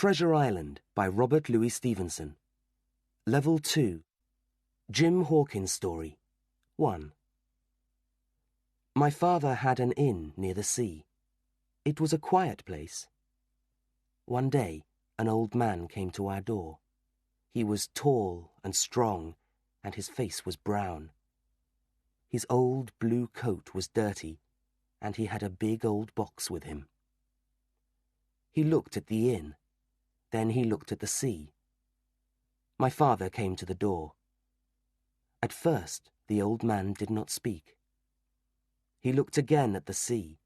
Treasure Island by Robert Louis Stevenson. Level 2. Jim Hawkins Story 1. My father had an inn near the sea. It was a quiet place. One day, an old man came to our door. He was tall and strong, and his face was brown. His old blue coat was dirty, and he had a big old box with him. He looked at the inn. Then he looked at the sea. My father came to the door. At first, the old man did not speak. He looked again at the sea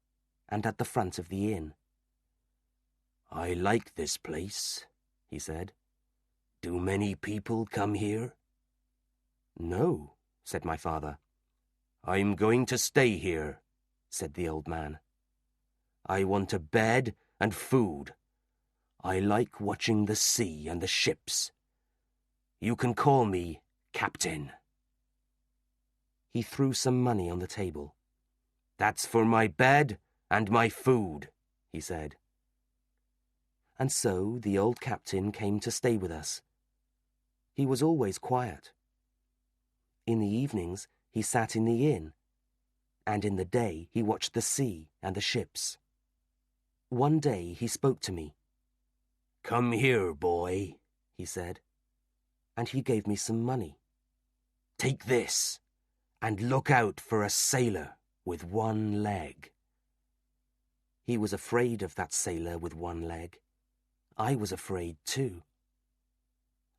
and at the front of the inn. "I like this place," he said. "Do many people come here?" "No," said my father. "I'm going to stay here," said the old man. "I want a bed and food. I like watching the sea and the ships. You can call me Captain." He threw some money on the table. "That's for my bed and my food," he said. And so the old captain came to stay with us. He was always quiet. In the evenings, he sat in the inn, and in the day he watched the sea and the ships. One day he spoke to me. "Come here, boy," he said. And he gave me some money. "Take this, and look out for a sailor with one leg." He was afraid of that sailor with one leg. I was afraid too.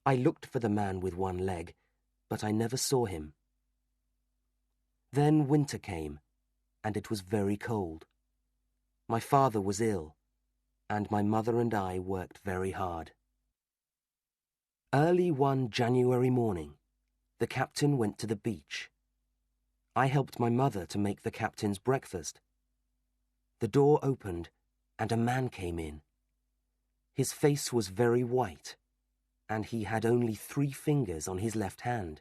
I looked for the man with one leg, but I never saw him. Then winter came, and it was very cold. My father was ill, and my mother and I worked very hard. Early one January morning, the captain went to the beach. I helped my mother to make the captain's breakfast. The door opened, and a man came in. His face was very white, and he had only 3 fingers on his left hand.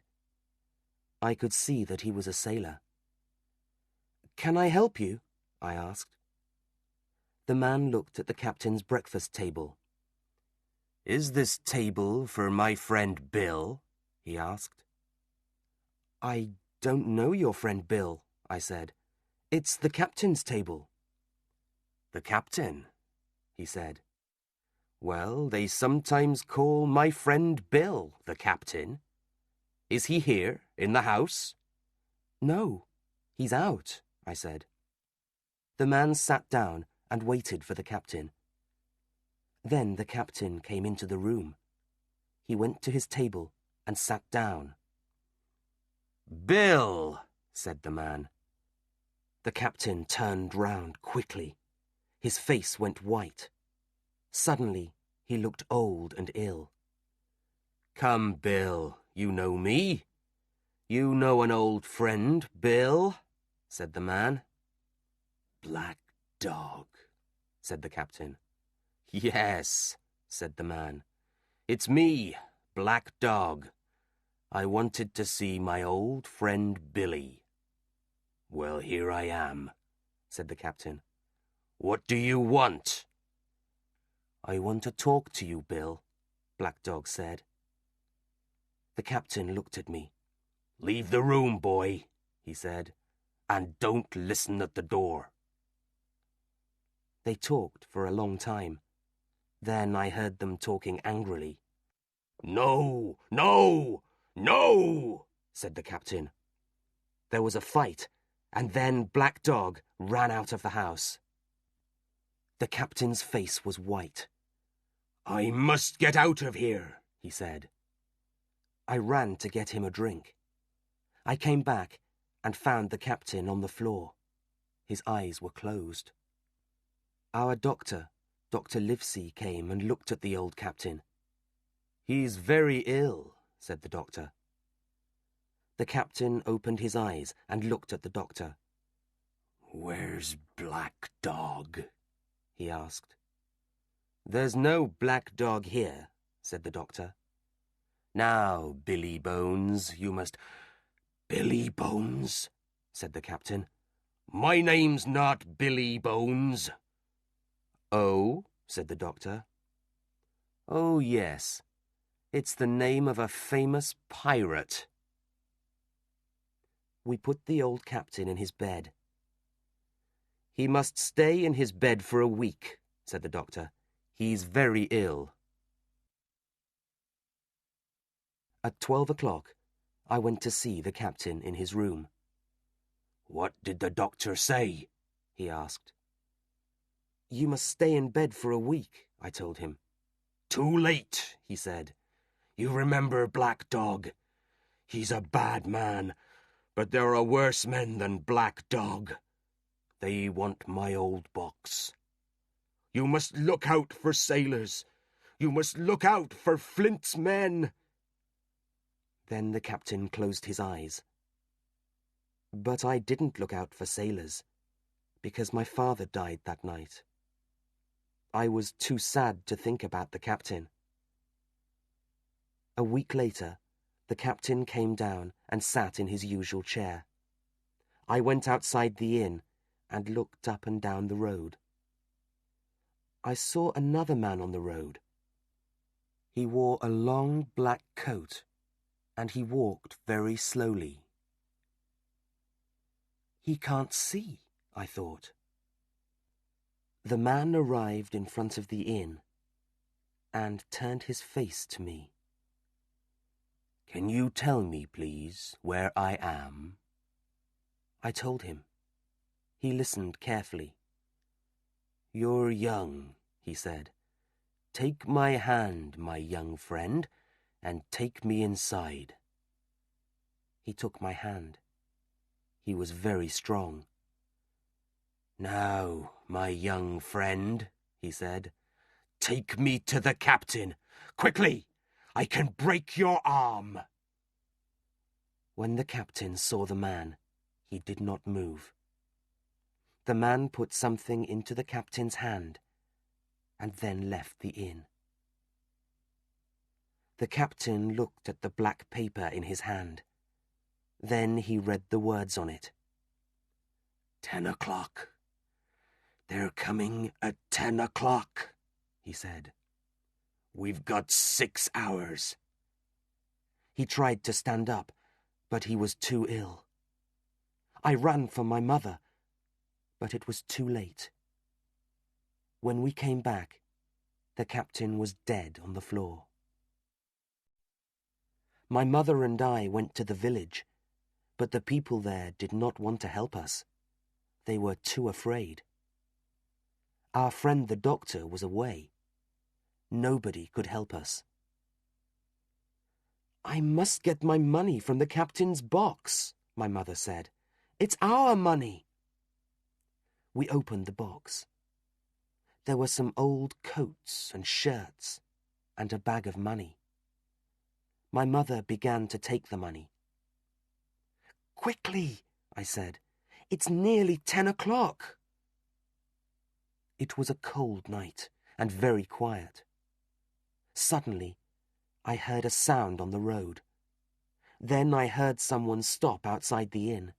I could see that he was a sailor. "Can I help you?" I asked. The man looked at the captain's breakfast table. "Is this table for my friend Bill?" he asked. "I don't know your friend Bill," I said. "It's the captain's table." "The captain?" he said. "Well, they sometimes call my friend Bill the captain. Is he here, in the house?" "No, he's out," I said. The man sat down and waited for the captain. Then the captain came into the room. He went to his table and sat down. "Bill," said the man. The captain turned round quickly. His face went white. Suddenly, he looked old and ill. "Come, Bill, you know me. You know an old friend, Bill," said the man. "Black Dog," said the captain. "Yes," said the man. "It's me, Black Dog. I wanted to see my old friend Billy." "Well, here I am," said the captain. "What do you want?" "I want to talk to you, Bill," Black Dog said. The captain looked at me. "Leave the room, boy," he said, "and don't listen at the door." They talked for a long time. Then I heard them talking angrily. "No, no, no," said the captain. There was a fight, and then Black Dog ran out of the house. The captain's face was white. "I must get out of here," he said. I ran to get him a drink. I came back and found the captain on the floor. His eyes were closed. Our doctor, Dr. Livesey, came and looked at the old captain. "He's very ill," said the doctor. The captain opened his eyes and looked at the doctor. "Where's Black Dog?" he asked. "There's no Black Dog here," said the doctor. "Now, Billy Bones, you must—" "Billy Bones?" said the captain. "My name's not Billy Bones." "Oh?" said the doctor. Oh, yes. It's the name of a famous pirate. We put the old captain in his bed. He must stay in his bed for a week, said the doctor. He's very ill. At 12 o'clock, I went to see the captain in his room. What did the doctor say? He asked. You must stay in bed for a week, I told him. Too late, he said. You remember Black Dog? He's a bad man, but there are worse men than Black Dog. They want my old box. You must look out for sailors. You must look out for Flint's men. Then the captain closed his eyes. But I didn't look out for sailors, because my father died that night. I was too sad to think about the captain. A week later, the captain came down and sat in his usual chair. I went outside the inn and looked up and down the road. I saw another man on the road. He wore a long black coat, and he walked very slowly. He can't see, I thought. The man arrived in front of the inn and turned his face to me. Can you tell me, please, where I am? I told him. He listened carefully. You're young, he said. Take my hand, my young friend, and take me inside. He took my hand. He was very strong. Now, my young friend, he said, take me to the captain. Quickly! I can break your arm. When the captain saw the man, he did not move. The man put something into the captain's hand and then left the inn. The captain looked at the black paper in his hand. Then he read the words on it. 10 o'clock. They're coming at 10 o'clock, he said. We've got 6 hours. He tried to stand up, but he was too ill. I ran for my mother, but it was too late. When we came back, the captain was dead on the floor. My mother and I went to the village, but the people there did not want to help us. They were too afraid. Our friend the doctor was away. Nobody could help us. I must get my money from the captain's box, my mother said. It's our money. We opened the box. There were some old coats and shirts and a bag of money. My mother began to take the money. Quickly, I said. It's nearly 10 o'clock. It was a cold night and very quiet. Suddenly, I heard a sound on the road. Then I heard someone stop outside the inn.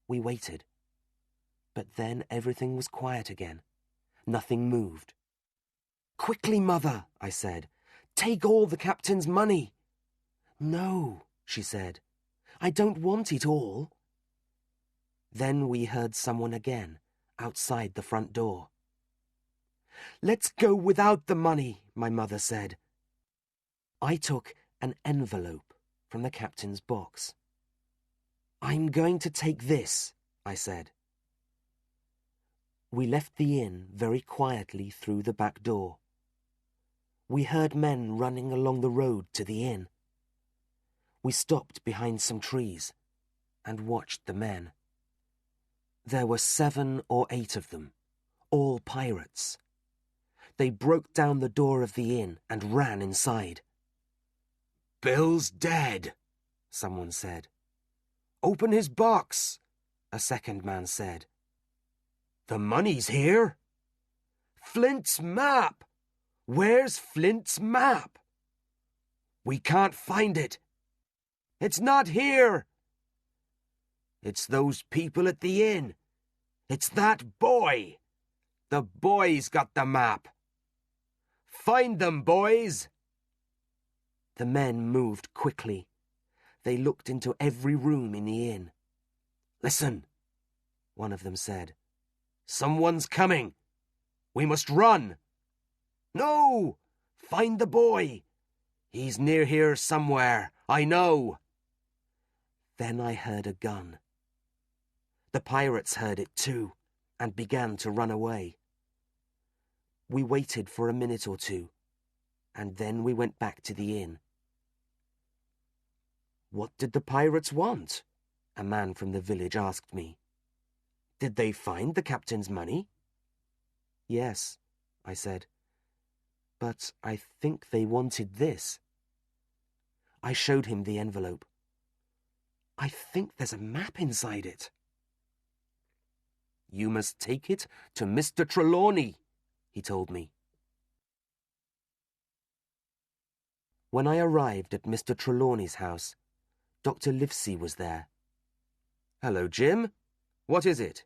We waited. But then everything was quiet again. Nothing moved. Quickly, Mother, I said. Take all the captain's money. No, she said. I don't want it all. Then we heard someone again, outside the front door. Let's go without the money, my mother said. I took an envelope from the captain's box. I'm going to take this, I said. We left the inn very quietly through the back door. We heard men running along the road to the inn. We stopped behind some trees and watched the men. There were 7 or 8 of them, all pirates. They broke down the door of the inn and ran inside. Bill's dead, someone said. Open his box, a second man said. The money's here. Flint's map! Where's Flint's map? We can't find it. It's not here. It's those people at the inn. It's that boy. The boy's got the map. Find them, boys! The men moved quickly. They looked into every room in the inn. Listen, one of them said. Someone's coming. We must run. No! Find the boy. He's near here somewhere, I know. Then I heard a gun. The pirates heard it too, and began to run away. We waited for a minute or two, and then we went back to the inn. What did the pirates want? A man from the village asked me. Did they find the captain's money? Yes, I said. But I think they wanted this. I showed him the envelope. I think there's a map inside it. You must take it to Mr. Trelawney, he told me. When I arrived at Mr. Trelawney's house, Dr. Livesey was there. Hello, Jim. What is it?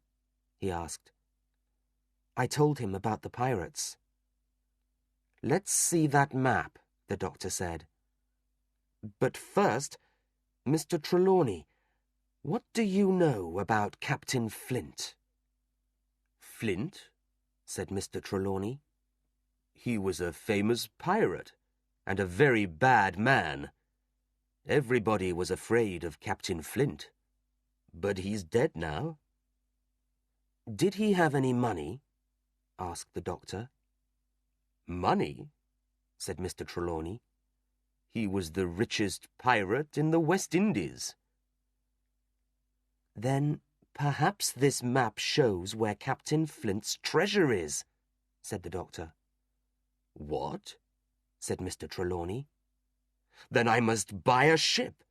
He asked. I told him about the pirates. Let's see that map, the doctor said. But first, Mr. Trelawney, what do you know about Captain Flint? Flint? Said Mr. Trelawney. He was a famous pirate, and a very bad man. Everybody was afraid of Captain Flint. But he's dead now. Did he have any money? Asked the doctor. Money? Said Mr. Trelawney. He was the richest pirate in the West Indies. Then perhaps this map shows where Captain Flint's treasure is, said the doctor. What? Said Mr. Trelawney. Then I must buy a ship,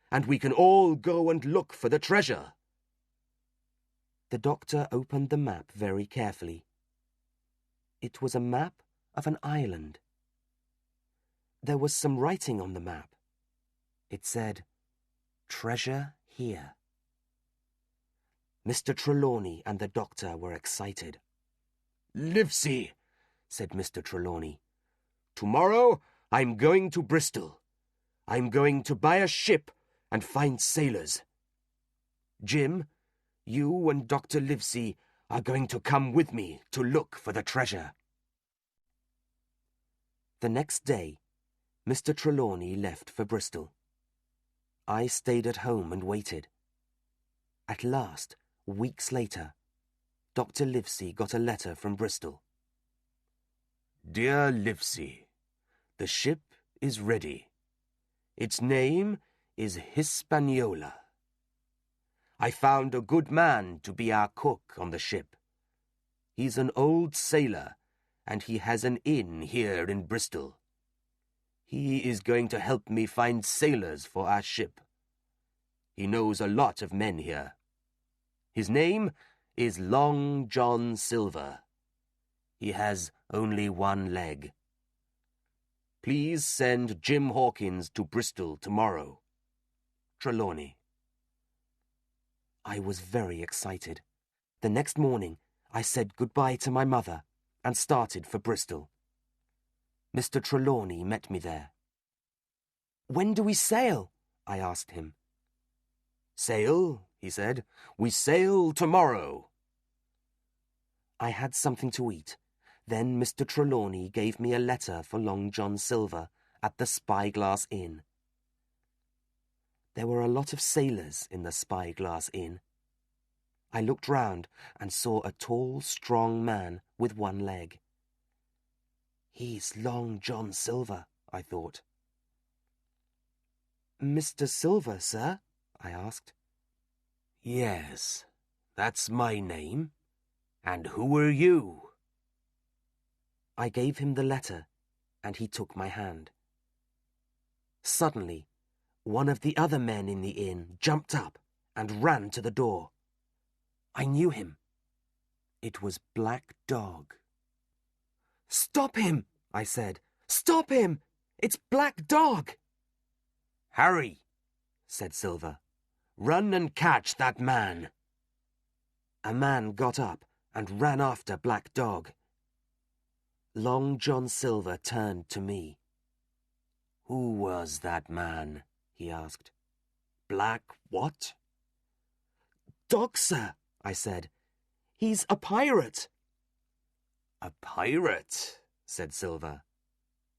and we can all go and look for the treasure. The doctor opened the map very carefully. It was a map of an island. There was some writing on the map. It said, "Treasure here." Mr. Trelawney and the doctor were excited. "Livesey," said Mr. Trelawney, "tomorrow I'm going to Bristol. I'm going to buy a ship and find sailors. Jim, you and Dr. Livesey are going to come with me to look for the treasure." The next day, Mr. Trelawney left for Bristol. I stayed at home and waited. At last, weeks later, Dr. Livesey got a letter from Bristol. "Dear Livesey, the ship is ready. Its name is Hispaniola. I found a good man to be our cook on the ship. He's an old sailor, and he has an inn here in Bristol. He is going to help me find sailors for our ship. He knows a lot of men here. His name is Long John Silver. He has only one leg. Please send Jim Hawkins to Bristol tomorrow. Trelawney." I was very excited. The next morning, I said goodbye to my mother and started for Bristol. Mr. Trelawney met me there. "When do we sail?" I asked him. "Sail," he said. "We sail tomorrow." I had something to eat. Then Mr. Trelawney gave me a letter for Long John Silver at the Spyglass Inn. There were a lot of sailors in the Spyglass Inn. I looked round and saw a tall, strong man with one leg. He's Long John Silver, I thought. "Mr. Silver, sir?" I asked. "Yes, that's my name. And who are you?" I gave him the letter, and he took my hand. Suddenly, one of the other men in the inn jumped up and ran to the door. I knew him. It was Black Dog. "Stop him!" I said. "Stop him! It's Black Dog!" "Harry," said Silver, "run and catch that man." A man got up and ran after Black Dog. Long John Silver turned to me. "Who was that man?" he asked. "Black what?" "Dog, sir," I said. "He's a pirate." "A pirate?" said Silver.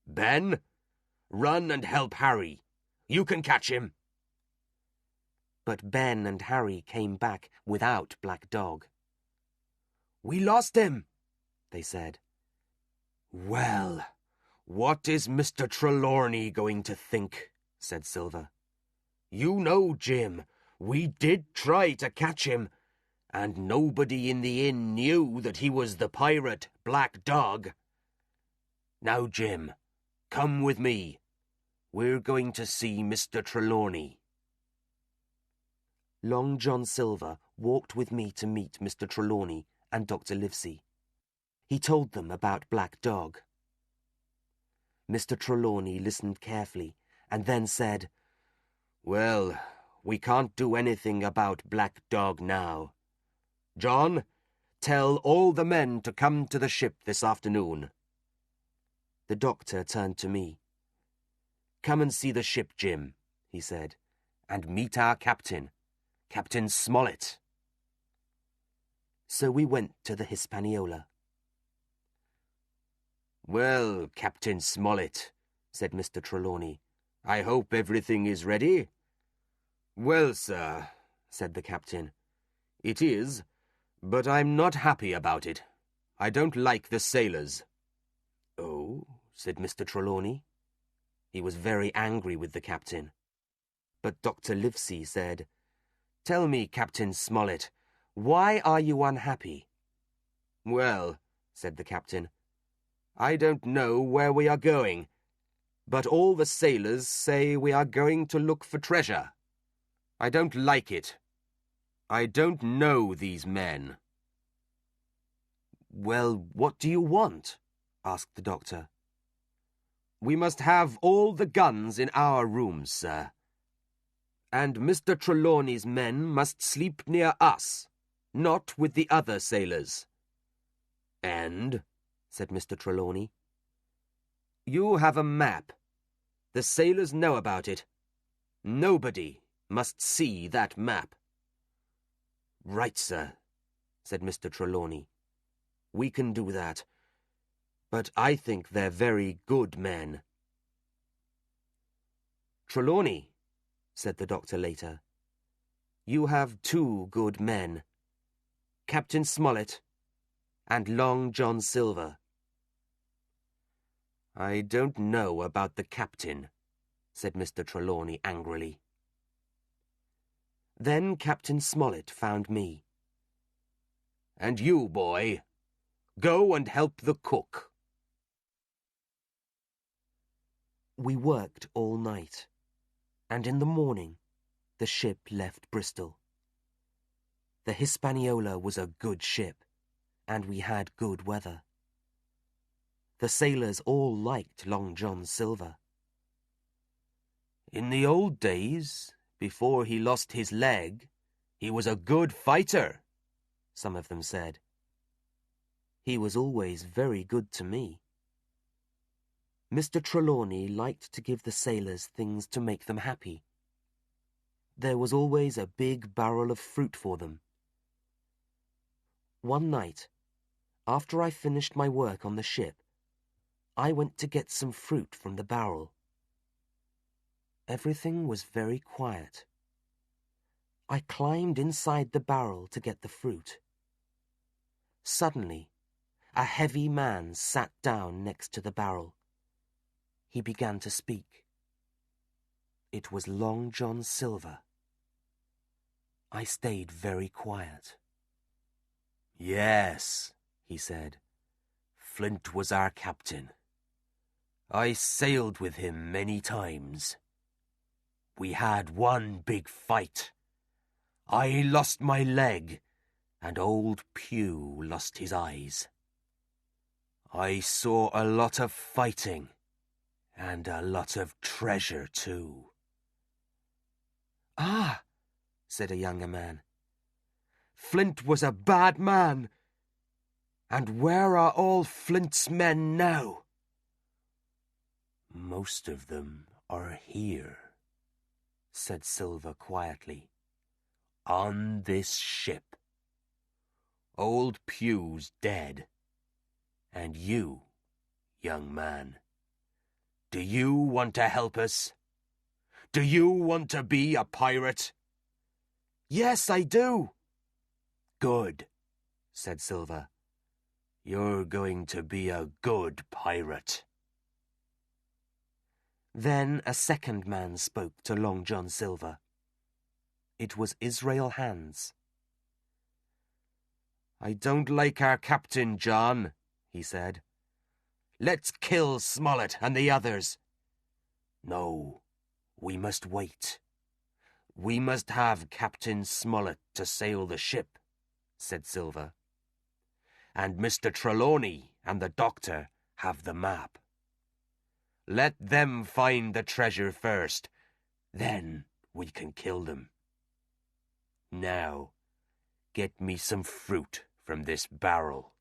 "Ben, run and help Harry. You can catch him." But Ben and Harry came back without Black Dog. "We lost him," they said. "Well, "What is Mr. Trelawney going to think?" said Silver. "You know, Jim, we did try to catch him, and nobody in the inn knew that he was the pirate Black Dog. Now, Jim, come with me. We're going to see Mr. Trelawney." Long John Silver walked with me to meet Mr. Trelawney and Dr. Livesey. He told them about Black Dog. Mr. Trelawney listened carefully and then said, "Well, we can't do anything about Black Dog now. John, tell all the men to come to the ship this afternoon." The doctor turned to me. "Come and see the ship, Jim," he said, "and meet our captain, Captain Smollett." So we went to the Hispaniola. "Well, Captain Smollett," said Mr. Trelawney, "I hope everything is ready?" "Well, sir," said the captain, "it is, but I'm not happy about it. I don't like the sailors." "Oh," said Mr. Trelawney. He was very angry with the captain. But Dr. Livesey said, "Tell me, Captain Smollett, why are you unhappy?" "Well," said the captain, "I don't know where we are going, but all the sailors say we are going to look for treasure. I don't like it. I don't know these men." "Well, what do you want?" asked the doctor. "We must have all the guns in our rooms, sir. And Mr. Trelawney's men must sleep near us, not with the other sailors." "And?" said Mr. Trelawney. "You have a map. The sailors know about it. Nobody must see that map." "Right, sir," said Mr. Trelawney. "We can do that. But I think they're very good men." "Trelawney," said the doctor later, "you have two good men, Captain Smollett and Long John Silver." "I don't know about the captain," said Mr. Trelawney angrily. Then Captain Smollett found me. "And you, boy, go and help the cook." We worked all night, and in the morning the ship left Bristol. The Hispaniola was a good ship, and we had good weather. The sailors all liked Long John Silver. "In the old days, before he lost his leg, he was a good fighter," some of them said. "He was always very good to me." Mr. Trelawney liked to give the sailors things to make them happy. There was always a big barrel of fruit for them. One night, after I finished my work on the ship, I went to get some fruit from the barrel. Everything was very quiet. I climbed inside the barrel to get the fruit. Suddenly, a heavy man sat down next to the barrel. He began to speak. It was Long John Silver. I stayed very quiet. "Yes," he said, "Flint was our captain. I sailed with him many times. We had one big fight. I lost my leg, and old Pew lost his eyes. I saw a lot of fighting, and a lot of treasure, too." "Ah," said a younger man, "Flint was a bad man." And where are all Flint's men now? Most of them are here, said Silver quietly. On this ship. Old Pugh's dead. And you, young man, do you want to help us? Do you want to be a pirate? Yes, I do. Good, said Silver. You're going to be a good pirate. Then a second man spoke to Long John Silver. It was Israel Hands. I don't like our captain, John, he said. Let's kill Smollett and the others. No, we must wait. We must have Captain Smollett to sail the ship, said Silver. And Mr. Trelawney and the doctor have the map. Let them find the treasure first, then we can kill them. Now, get me some fruit from this barrel.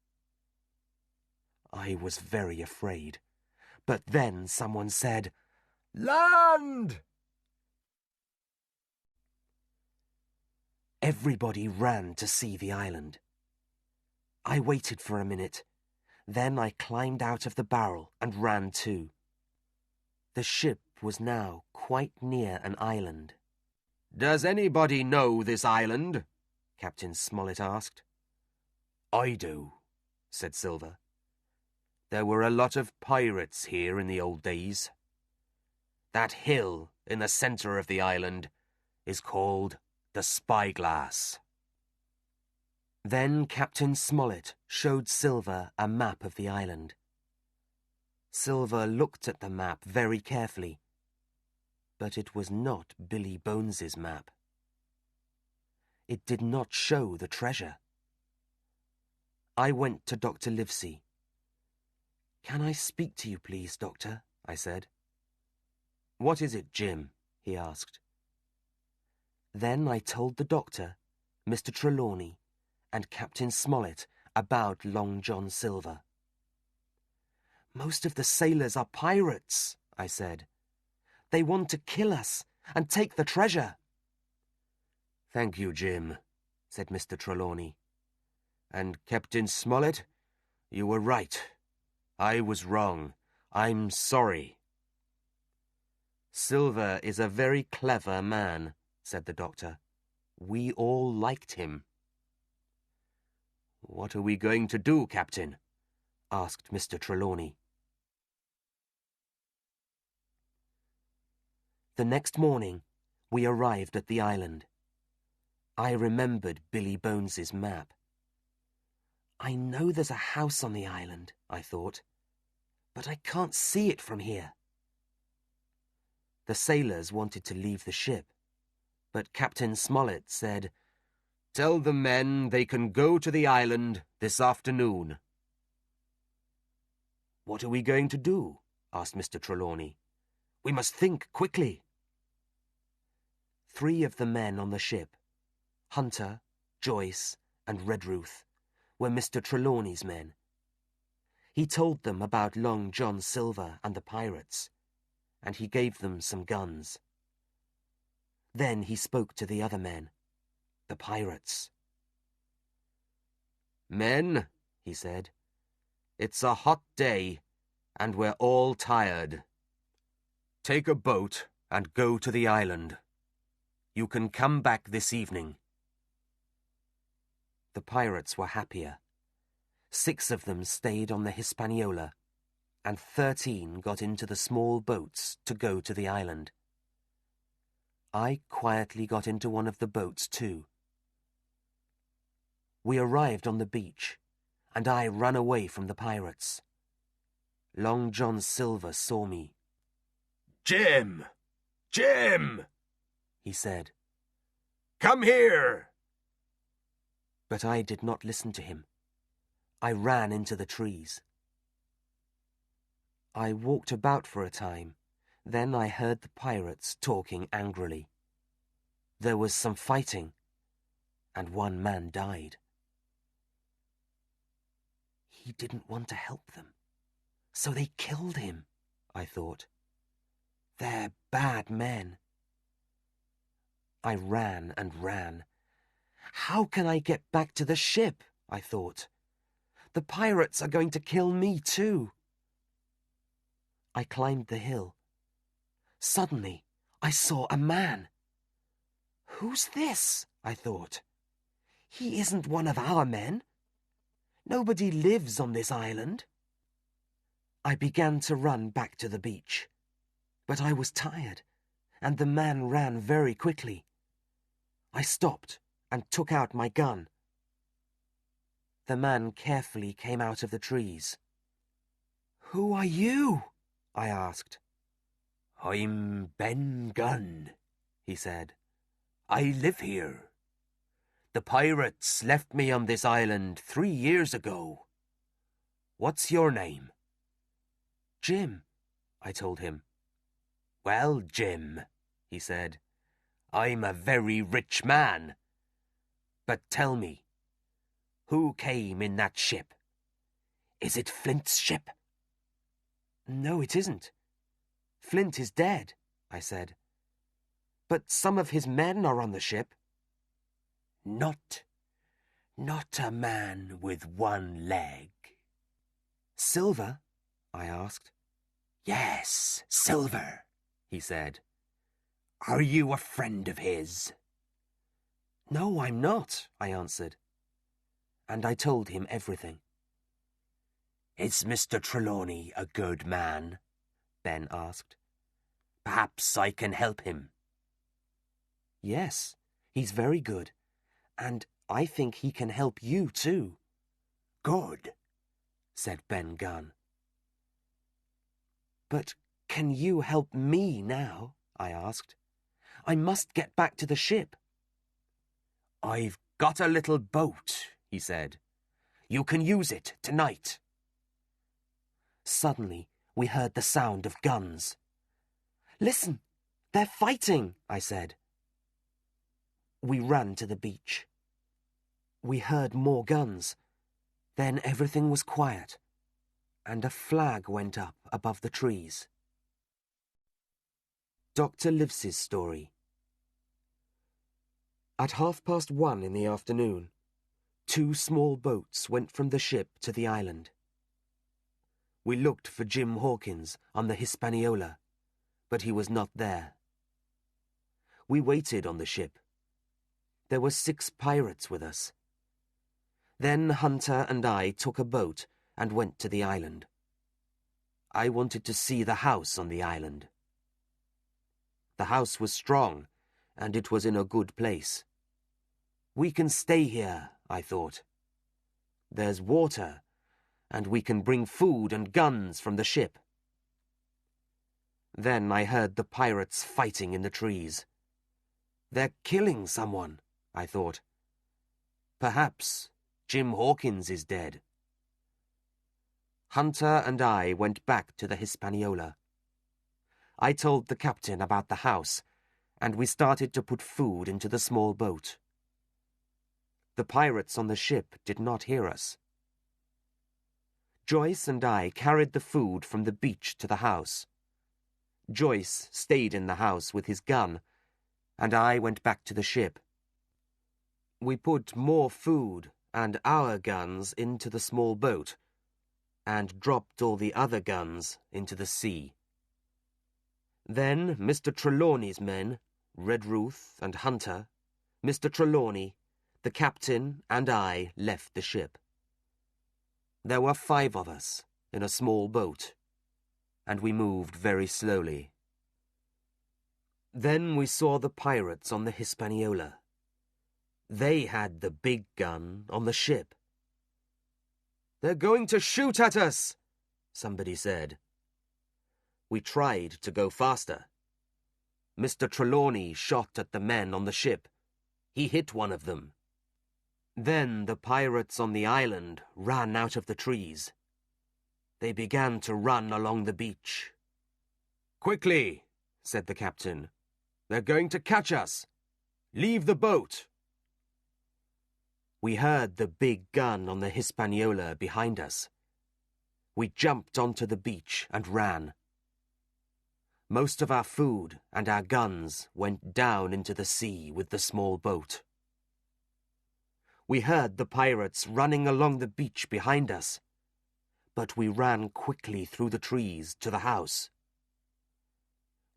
I was very afraid, but then someone said, Land! Everybody ran to see the island. I waited for a minute. Then I climbed out of the barrel and ran too. The ship was now quite near an island. Does anybody know this island? Captain Smollett asked. I do, said Silver. There were a lot of pirates here in the old days. That hill in the centre of the island is called the Spyglass. Then Captain Smollett showed Silver a map of the island. Silver looked at the map very carefully, but it was not Billy Bones's map. It did not show the treasure. I went to Dr. Livesey. "Can I speak to you, please, Doctor?" I said. "What is it, Jim?" he asked. Then I told the doctor, Mr. Trelawney, and Captain Smollett about Long John Silver. "Most of the sailors are pirates," I said. "They want to kill us and take the treasure." "Thank you, Jim," said Mr. Trelawney. "And Captain Smollett, you were right. I was wrong. I'm sorry." "Silver is a very clever man," said the doctor. "We all liked him." "What are we going to do, Captain?" asked Mr. Trelawney. The next morning, we arrived at the island. I remembered Billy Bones's map. "I know there's a house on the island," I thought, "but I can't see it from here." The sailors wanted to leave the ship, but Captain Smollett said, "Tell the men they can go to the island this afternoon." "What are we going to do?" asked Mr. Trelawney. "We must think quickly." 3 of the men on the ship, Hunter, Joyce, and Redruth, were Mr. Trelawney's men. He told them about Long John Silver and the pirates, and he gave them some guns. Then he spoke to the other men, the pirates. "Men," he said, "it's a hot day, and we're all tired. Take a boat and go to the island. You can come back this evening." The pirates were happier. 6 of them stayed on the Hispaniola, and 13 got into the small boats to go to the island. I quietly got into one of the boats too. We arrived on the beach, and I ran away from the pirates. Long John Silver saw me. "Jim! Jim!" he said. "Come here!" But I did not listen to him. I ran into the trees. I walked about for a time. Then I heard the pirates talking angrily. There was some fighting, and 1 man died. He didn't want to help them. So they killed him, I thought. They're bad men. I ran and ran. How can I get back to the ship? I thought. The pirates are going to kill me too. I climbed the hill. Suddenly, I saw a man. Who's this? I thought. He isn't one of our men. Nobody lives on this island. I began to run back to the beach. But I was tired, and the man ran very quickly. I stopped and took out my gun. The man carefully came out of the trees. "Who are you?" I asked. "I'm Ben Gunn," he said. "I live here. The pirates left me on this island 3 years ago. What's your name?" "Jim," I told him. "Well, Jim," he said, "I'm a very rich man. But tell me, who came in that ship? Is it Flint's ship?" "No, it isn't. Flint is dead," I said. "But some of his men are on the ship." Not a man with one leg." "Silver?" I asked. "Yes, Silver," he said. "Are you a friend of his?" "No, I'm not," I answered. And I told him everything. "Is Mr. Trelawney a good man?" Ben asked. "Perhaps I can help him." "Yes, he's very good. And I think he can help you too." "Good," said Ben Gunn. "But can you help me now?" I asked. "I must get back to the ship." "I've got a little boat," he said. "You can use it tonight." Suddenly, we heard the sound of guns. "Listen, they're fighting," I said. We ran to the beach. We heard more guns. Then everything was quiet, and a flag went up above the trees. Dr. Livesey's story. At 1:30 in the afternoon, 2 small boats went from the ship to the island. We looked for Jim Hawkins on the Hispaniola, but he was not there. We waited on the ship. There were 6 pirates with us. Then Hunter and I took a boat and went to the island. I wanted to see the house on the island. The house was strong, and it was in a good place. We can stay here, I thought. There's water, and we can bring food and guns from the ship. Then I heard the pirates fighting in the trees. They're killing someone, I thought. Perhaps Jim Hawkins is dead. Hunter and I went back to the Hispaniola. I told the captain about the house, and we started to put food into the small boat. The pirates on the ship did not hear us. Joyce and I carried the food from the beach to the house. Joyce stayed in the house with his gun, and I went back to the ship. We put more food and our guns into the small boat, and dropped all the other guns into the sea. Then Mr. Trelawney's men, Redruth and Hunter, Mr. Trelawney, the captain, and I left the ship. There were 5 of us in a small boat, and we moved very slowly. Then we saw the pirates on the Hispaniola. They had the big gun on the ship. "They're going to shoot at us," somebody said. We tried to go faster. Mr. Trelawney shot at the men on the ship. He hit one of them. Then the pirates on the island ran out of the trees. They began to run along the beach. "Quickly," said the captain. "They're going to catch us. Leave the boat." We heard the big gun on the Hispaniola behind us, We jumped onto the beach and ran. Most of our food and our guns went down into the sea with the small boat. We heard the pirates running along the beach behind us, but we ran quickly through the trees to the house.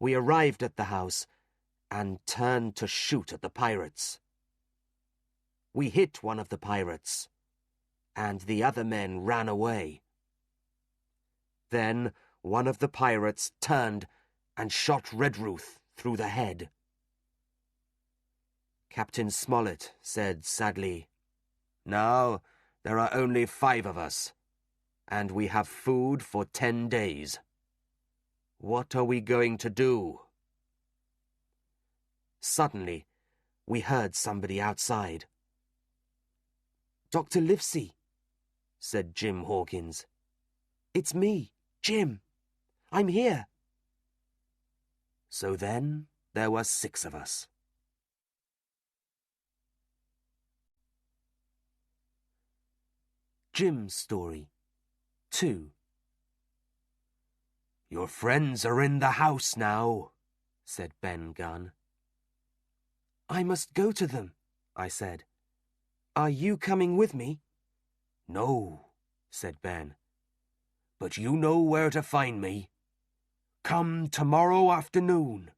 We arrived at the house and turned to shoot at the pirates. We hit one of the pirates, and the other men ran away. Then one of the pirates turned and shot Redruth through the head. Captain Smollett said sadly, "Now there are only 5 of us, and we have food for 10 days. What are we going to do?" Suddenly, we heard somebody outside. "Dr. Livesey," said Jim Hawkins. "It's me, Jim. I'm here." So then there were 6 of us. Jim's Story 2. "Your friends are in the house now," said Ben Gunn. "I must go to them," I said. "Are you coming with me?" "No," said Ben. "But you know where to find me. Come tomorrow afternoon."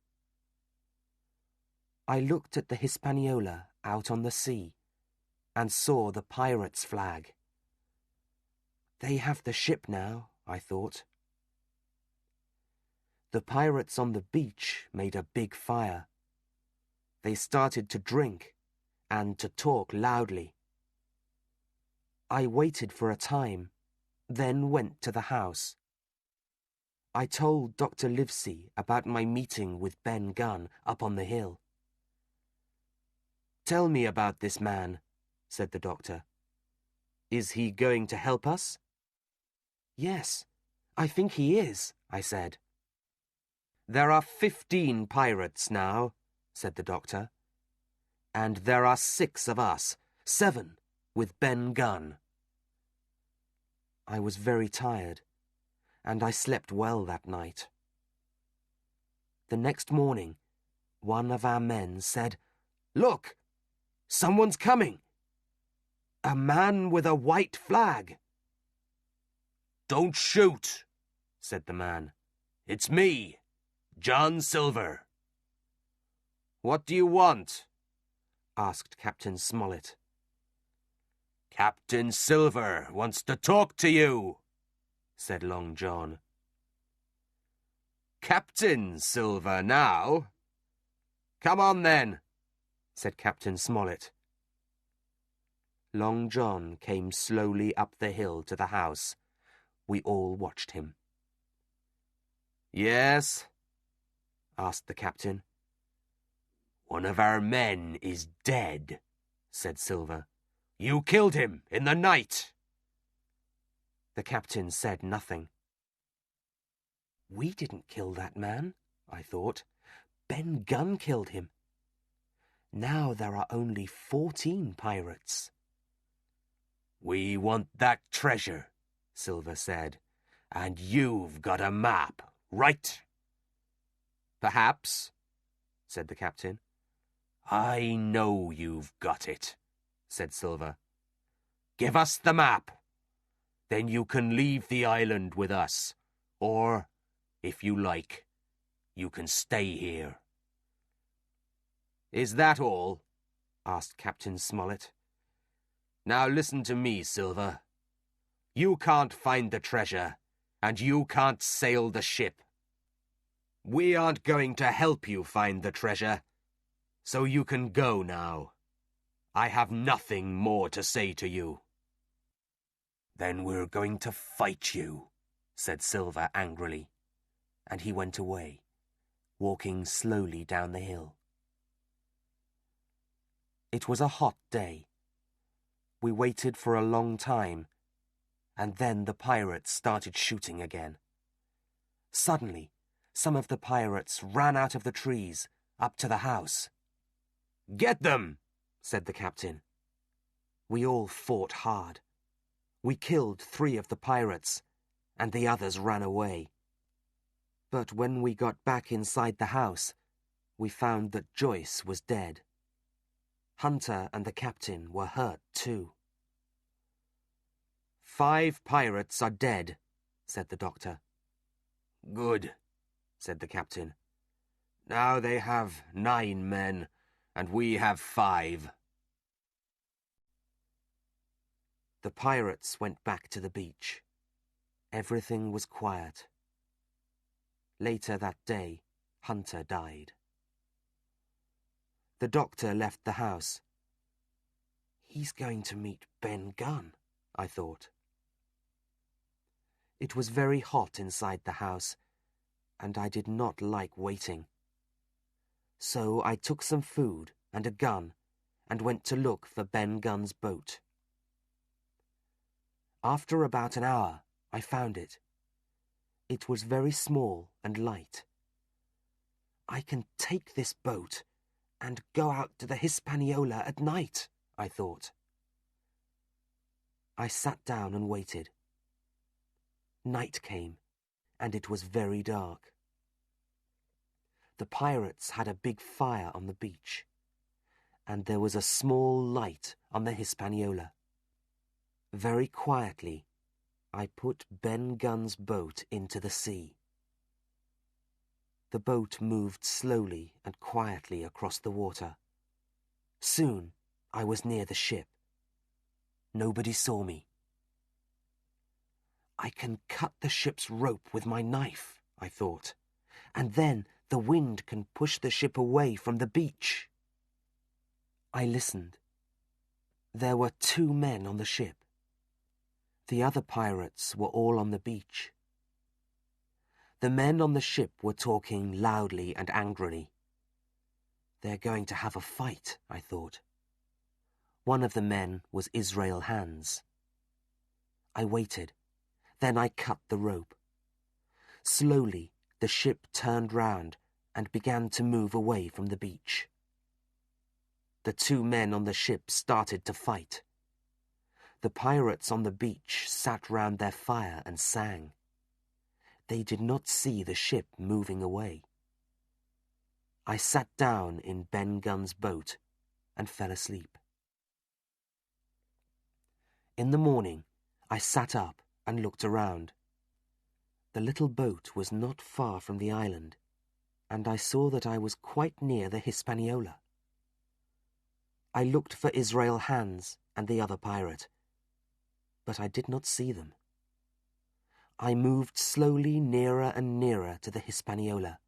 I looked at the Hispaniola out on the sea and saw the pirates' flag. They have the ship now, I thought. The pirates on the beach made a big fire. They started to drink and to talk loudly. I waited for a time, then went to the house. I told Dr. Livesey about my meeting with Ben Gunn up on the hill. "Tell me about this man," said the doctor. "Is he going to help us?" "Yes, I think he is," I said. "There are 15 pirates now," said the doctor. "And there are 6 of us, 7 with Ben Gunn." I was very tired, and I slept well that night. The next morning, one of our men said, "Look! Someone's coming! A man with a white flag!" "Don't shoot," said the man. "It's me, John Silver." "What do you want?" asked Captain Smollett. "Captain Silver wants to talk to you," said Long John. "Captain Silver now? Come on then," said Captain Smollett. Long John came slowly up the hill to the house. We all watched him. "Yes?" asked the captain. "One of our men is dead," said Silver. "You killed him in the night." The captain said nothing. We didn't kill that man, I thought. Ben Gunn killed him. Now there are only 14 pirates. "We want that treasure," Silver said, "and you've got a map, right?" "Perhaps," said the captain. "I know you've got it," said Silver. "Give us the map. Then you can leave the island with us, or, if you like, you can stay here." "Is that all?" asked Captain Smollett. "Now listen to me, Silver. You can't find the treasure, and you can't sail the ship. We aren't going to help you find the treasure, so you can go now. I have nothing more to say to you." "Then we're going to fight you," said Silver angrily, and he went away, walking slowly down the hill. It was a hot day. We waited for a long time, and then the pirates started shooting again. Suddenly, some of the pirates ran out of the trees, up to the house. "Get them!" said the captain. We all fought hard. We killed 3 of the pirates, and the others ran away. But when we got back inside the house, we found that Joyce was dead. Hunter and the captain were hurt too. 5 pirates are dead, said the doctor. Good, said the captain. Now they have 9 men, and we have 5. The pirates went back to the beach. Everything was quiet. Later that day, Hunter died. The doctor left the house. He's going to meet Ben Gunn, I thought. It was very hot inside the house, and I did not like waiting. So I took some food and a gun and went to look for Ben Gunn's boat. After about an hour, I found it. It was very small and light. I can take this boat and go out to the Hispaniola at night, I thought. I sat down and waited. Night came, and it was very dark. The pirates had a big fire on the beach, and there was a small light on the Hispaniola. Very quietly, I put Ben Gunn's boat into the sea. The boat moved slowly and quietly across the water. Soon, I was near the ship. Nobody saw me. I can cut the ship's rope with my knife, I thought, and then the wind can push the ship away from the beach. I listened. There were 2 men on the ship. The other pirates were all on the beach. The men on the ship were talking loudly and angrily. They're going to have a fight, I thought. One of the men was Israel Hands. I waited. Then I cut the rope. Slowly, the ship turned round and began to move away from the beach. The 2 men on the ship started to fight. The pirates on the beach sat round their fire and sang. They did not see the ship moving away. I sat down in Ben Gunn's boat and fell asleep. In the morning, I sat up and looked around. The little boat was not far from the island, and I saw that I was quite near the Hispaniola. I looked for Israel Hands and the other pirate, but I did not see them. I moved slowly nearer and nearer to the Hispaniola.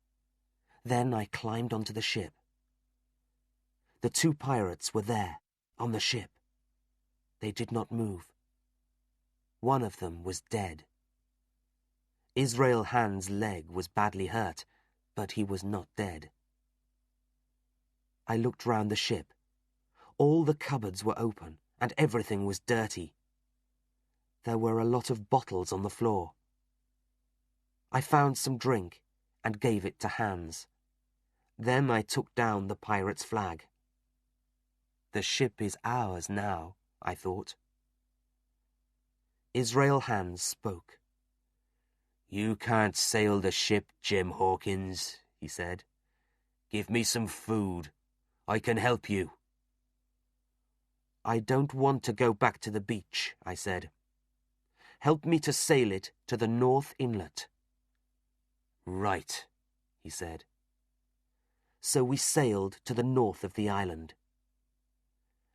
Then I climbed onto the ship. The 2 pirates were there, on the ship. They did not move. One of them was dead. Israel Hands' leg was badly hurt, but he was not dead. I looked round the ship. All the cupboards were open, and everything was dirty. There were a lot of bottles on the floor. I found some drink and gave it to Hands. Then I took down the pirate's flag. The ship is ours now, I thought. Israel Hands spoke. You can't sail the ship, Jim Hawkins, he said. Give me some food. I can help you. I don't want to go back to the beach, I said. Help me to sail it to the North Inlet. Right, he said. So we sailed to the north of the island.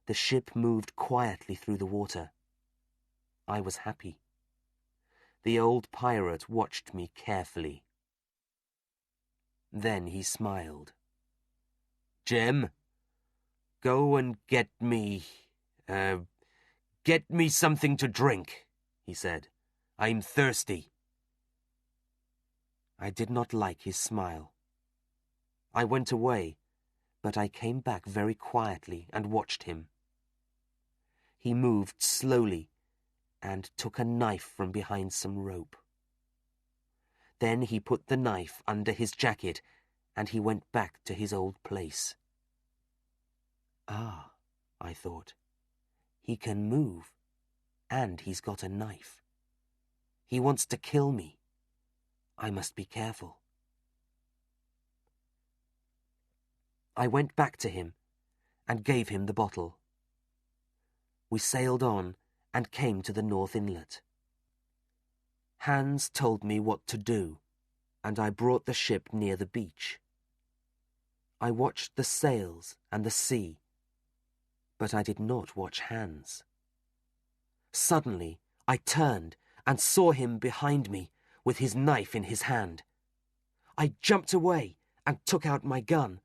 The ship moved quietly through the water. I was happy. The old pirate watched me carefully. Then he smiled. Jim, go and get me something to drink, he said. I'm thirsty. I did not like his smile. I went away, but I came back very quietly and watched him. He moved slowly and took a knife from behind some rope. Then he put the knife under his jacket and he went back to his old place. Ah, I thought, he can move, and he's got a knife. He wants to kill me. I must be careful. I went back to him and gave him the bottle. We sailed on and came to the North Inlet. Hans told me what to do, and I brought the ship near the beach. I watched the sails and the sea, but I did not watch Hans. Suddenly, I turned and saw him behind me with his knife in his hand. I jumped away and took out my gun.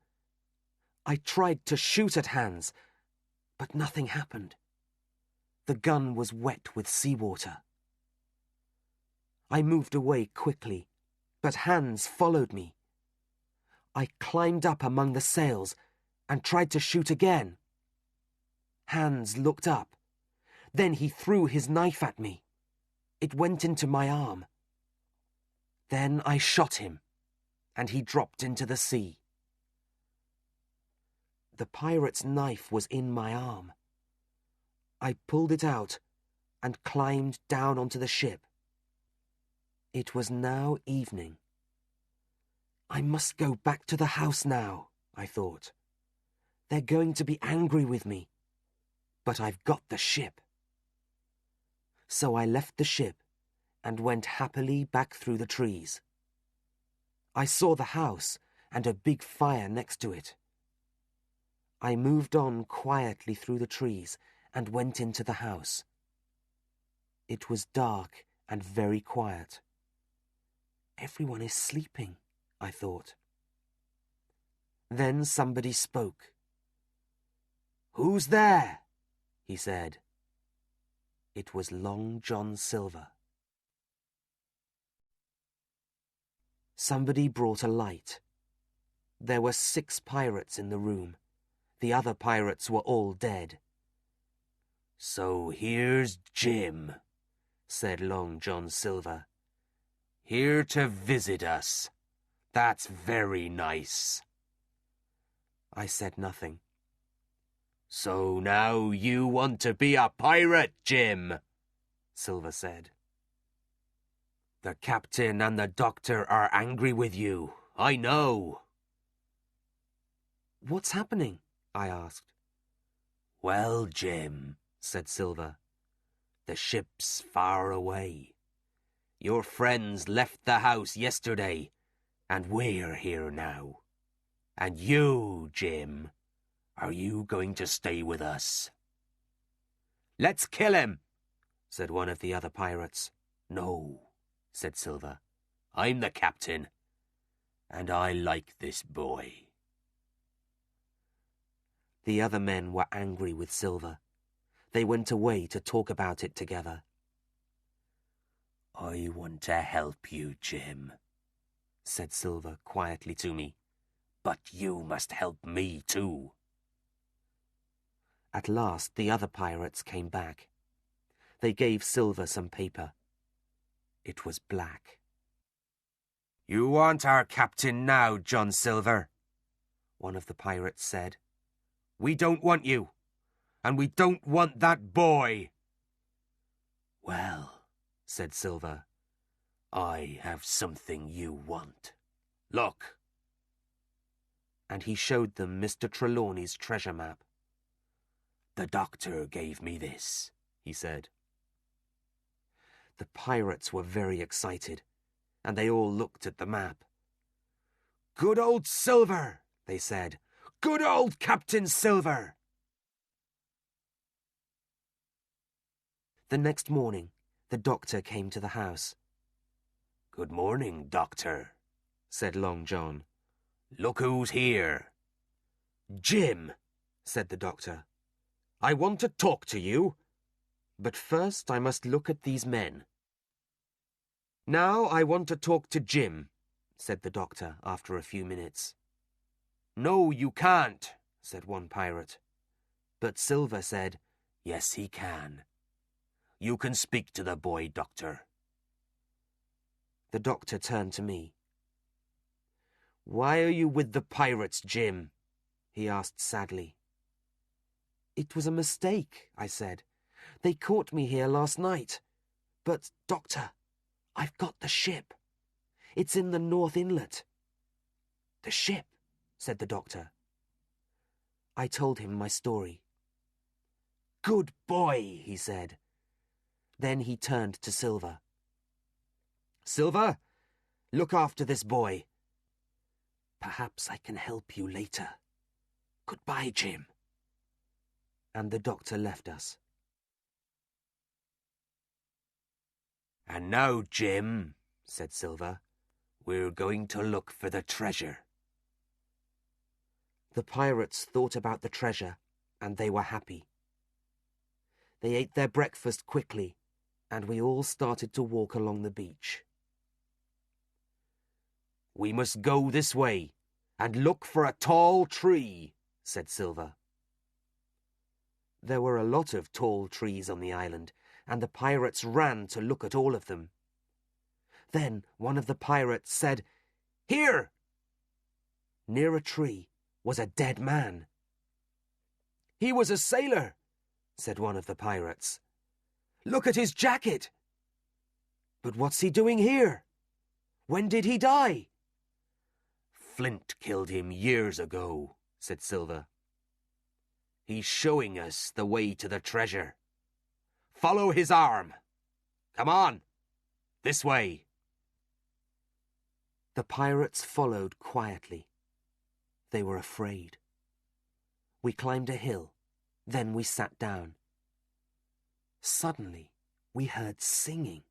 I tried to shoot at Hans, but nothing happened. The gun was wet with seawater. I moved away quickly, but Hans followed me. I climbed up among the sails and tried to shoot again. Hans looked up. Then he threw his knife at me. It went into my arm. Then I shot him, and he dropped into the sea. The pirate's knife was in my arm. I pulled it out and climbed down onto the ship. It was now evening. I must go back to the house now, I thought. They're going to be angry with me, but I've got the ship. So I left the ship and went happily back through the trees. I saw the house and a big fire next to it. I moved on quietly through the trees and went into the house. It was dark and very quiet. Everyone is sleeping, I thought. Then somebody spoke. "Who's there?" he said. It was Long John Silver. Somebody brought a light. There were 6 pirates in the room. The other pirates were all dead. "So here's Jim," said Long John Silver. "Here to visit us. That's very nice." I said nothing. "So now you want to be a pirate, Jim," Silver said. "The captain and the doctor are angry with you, I know." "What's happening?" I asked. "Well, Jim," said Silver, "the ship's far away. Your friends left the house yesterday, and we're here now. And you, Jim, are you going to stay with us?" "Let's kill him," said one of the other pirates. "No," said Silver. "I'm the captain, and I like this boy." The other men were angry with Silver. They went away to talk about it together. "I want to help you, Jim," said Silver quietly to me. "But you must help me too." At last the other pirates came back. They gave Silver some paper. It was black. "You aren't our captain now, John Silver," one of the pirates said. "We don't want you, and we don't want that boy." "Well," said Silver, "I have something you want. Look." And he showed them Mr. Trelawney's treasure map. "The doctor gave me this," he said. The pirates were very excited, and they all looked at the map. "Good old Silver," they said. "Good old Captain Silver." The next morning, the doctor came to the house. "Good morning, doctor," said Long John. "Look who's here." "Jim," said the doctor. "I want to talk to you, but first I must look at these men." "Now I want to talk to Jim," said the doctor after a few minutes. "No, you can't," said one pirate. But Silver said, "Yes, he can. You can speak to the boy, doctor." The doctor turned to me. "Why are you with the pirates, Jim?" he asked sadly. "It was a mistake," I said. "They caught me here last night. But, doctor, I've got the ship. It's in the North Inlet. The ship, said the doctor. I told him my story. Good boy, he said. Then he turned to Silver. Silver, look after this boy. Perhaps I can help you later. Goodbye, Jim. And the doctor left us. And now, Jim, said Silver, we're going to look for the treasure. The pirates thought about the treasure, and they were happy. They ate their breakfast quickly, and we all started to walk along the beach. We must go this way, and look for a tall tree, said Silver. There were a lot of tall trees on the island, and the pirates ran to look at all of them. Then one of the pirates said, Here! Near a tree was a dead man. He was a sailor, said one of the pirates. Look at his jacket. But what's he doing here? When did he die? Flint killed him years ago, said Silver. He's showing us the way to the treasure. Follow his arm. Come on, this way. The pirates followed quietly. They were afraid. We climbed a hill, then we sat down. Suddenly, we heard singing.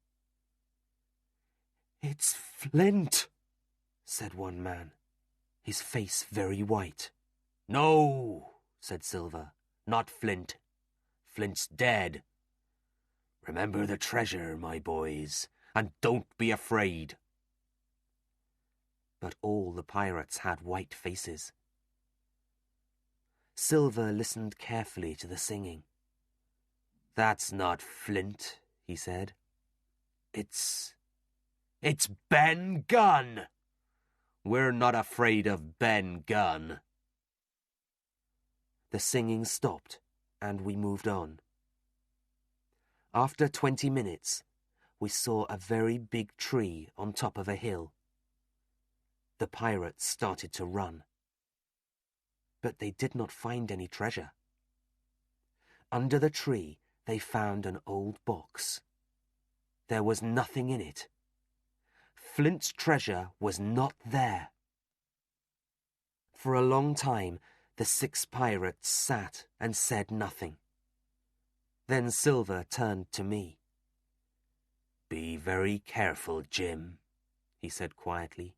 It's Flint, said one man, his face very white. No, said Silver, not Flint. Flint's dead. Remember the treasure, my boys, and don't be afraid. But all the pirates had white faces. Silver listened carefully to the singing. That's not Flint, he said. It's Ben Gunn. We're not afraid of Ben Gunn. The singing stopped, and we moved on. After 20 minutes, we saw a very big tree on top of a hill. The pirates started to run. But they did not find any treasure. Under the tree, they found an old box. There was nothing in it. Flint's treasure was not there. For a long time, the 6 pirates sat and said nothing. Then Silver turned to me. Be very careful, Jim, he said quietly.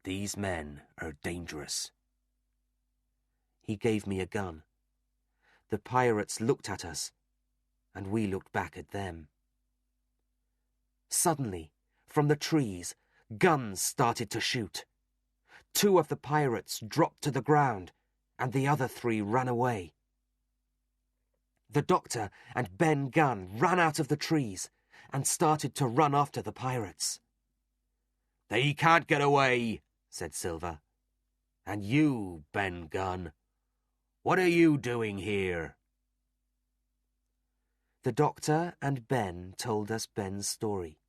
These men are dangerous. He gave me a gun. The pirates looked at us, and we looked back at them. Suddenly, from the trees, guns started to shoot. 2 of the pirates dropped to the ground, and the other 3 ran away. The doctor and Ben Gunn ran out of the trees and started to run after the pirates. They can't get away, said Silver. And you, Ben Gunn, what are you doing here? The doctor and Ben told us Ben's story.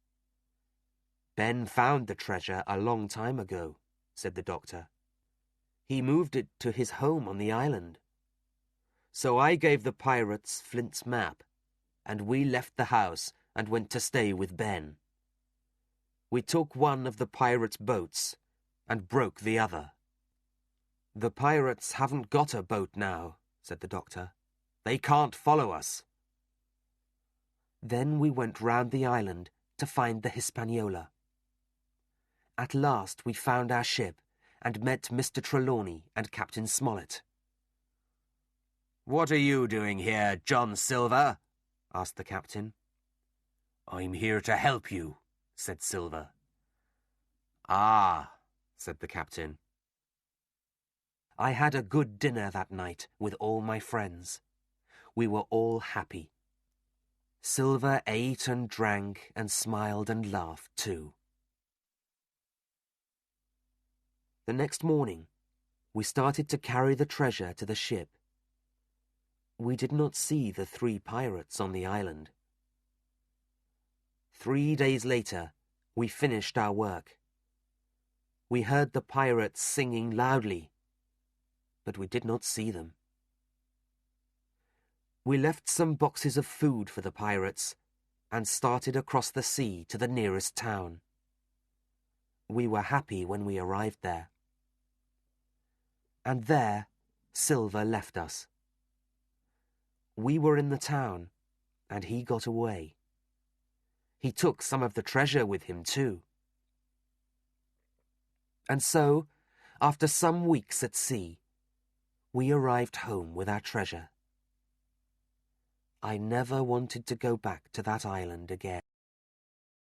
Ben found the treasure a long time ago, said the doctor. He moved it to his home on the island. So I gave the pirates Flint's map, and we left the house and went to stay with Ben. We took one of the pirates' boats and broke the other. The pirates haven't got a boat now, said the doctor. They can't follow us. Then we went round the island to find the Hispaniola. At last we found our ship and met Mr. Trelawney and Captain Smollett. What are you doing here, John Silver? Asked the captain. I'm here to help you, said Silver. Ah, said the captain. I had a good dinner that night with all my friends. We were all happy. Silver ate and drank and smiled and laughed too. The next morning, we started to carry the treasure to the ship. We did not see the 3 pirates on the island. 3 days later, We finished our work. We heard the pirates singing loudly, but we did not see them. We left some boxes of food for the pirates and started across the sea to the nearest town. We were happy when we arrived there. And there, Silver left us. We were in the town, and he got away. He took some of the treasure with him, too. And so, after some weeks at sea, we arrived home with our treasure. I never wanted to go back to that island again.